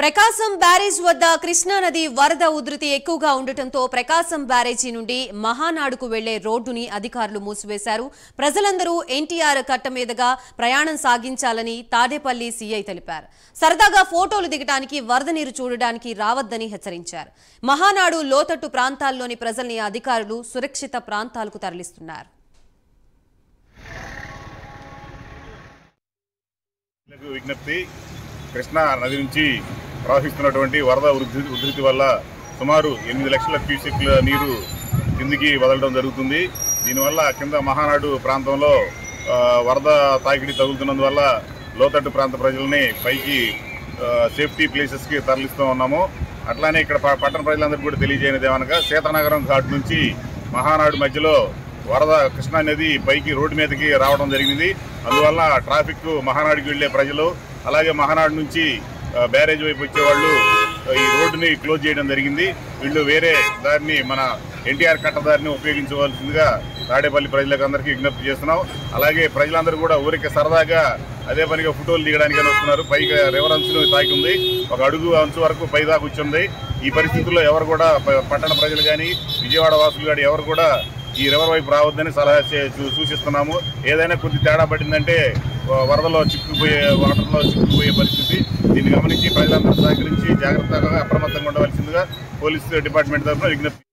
ప్రకాశం barrage వద్ద కృష్ణా నది వరద ఉధృతి ఎక్కువగా ఉండటంతో ప్రకాశం బ్యారేజీ నుండి మహానాడుకు వెళ్లే రోడ్డుని అధికారులు మూసివేశారు. ప్రజలందరూ ఎన్టీఆర్ కట్ట మీదుగా ప్రయాణం సాగించాలని తాడేపల్లి సీఐ తెలిపారు. సరదాగా ఫోటోలు దిగడానికి వరద నీరు చూడడానికి రావద్దని హెచ్చరించారు. మహానాడు లోతట్టు ప్రాంతాల్లోని ప్రజల్ని అధికారులు సురక్షిత ప్రాంతాలకు తరలిస్తున్నారు. విజ్ఞప్తి, కృష్ణా నది నుంచి ప్రవహిస్తున్నటువంటి వరద ఉధృతి వల్ల సుమారు 8 లక్షల క్యూసెక్ల నీరు కిందికి వదలడం జరుగుతుంది. దీనివల్ల కింద మహానాడు ప్రాంతంలో వరద తాకిడి తగులుతున్నందువల్ల లోతట్టు ప్రాంత ప్రజల్ని పైకి సేఫ్టీ ప్లేసెస్కి తరలిస్తూ ఉన్నాము. అట్లానే ఇక్కడ పట్టణ ప్రజలందరికీ కూడా తెలియజేయనిది ఏమనగా సీతానగరం ఘాట్ నుంచి మహానాడు మధ్యలో వరద కృష్ణా నది పైకి రోడ్డు మీదకి రావడం జరిగింది. అందువల్ల ట్రాఫిక్ మహానాడుకి వెళ్లే ప్రజలు అలాగే మహానాడు నుంచి బ్యారేజ్ వైపు వచ్చేవాళ్ళు ఈ రోడ్డుని క్లోజ్ చేయడం జరిగింది. వీళ్ళు వేరే దారిని మన ఎన్టీఆర్ కట్ట దారిని ఉపయోగించవలసిందిగా తాడేపల్లి ప్రజలకు అందరికీ విజ్ఞప్తి చేస్తున్నాం. అలాగే ప్రజలందరూ కూడా ఊరికి సరదాగా అదే పనిగా ఫోటోలు దిగడానికి వస్తున్నారు. పైగా రివర్ అంచును తాకి ఉంది, 1 అడుగు అంచు వరకు పై దాకా వచ్చింది. ఈ పరిస్థితుల్లో ఎవరు కూడా పట్టణ ప్రజలు కానీ విజయవాడ వాసులు కానీ ఎవరు కూడా ఈ రివర్ వైపు రావద్దని సలహా సూచిస్తున్నాము. ఏదైనా కొద్ది తేడా పడిందంటే వరదలో వాటర్లో చిక్కుపోయే పరిస్థితి. దీన్ని గమనించి ప్రజలందరూ సహకరించి జాగ్రత్తగా అప్రమత్తంగా ఉండవలసిందిగా పోలీసు డిపార్ట్మెంట్ తరఫున విజ్ఞప్తి.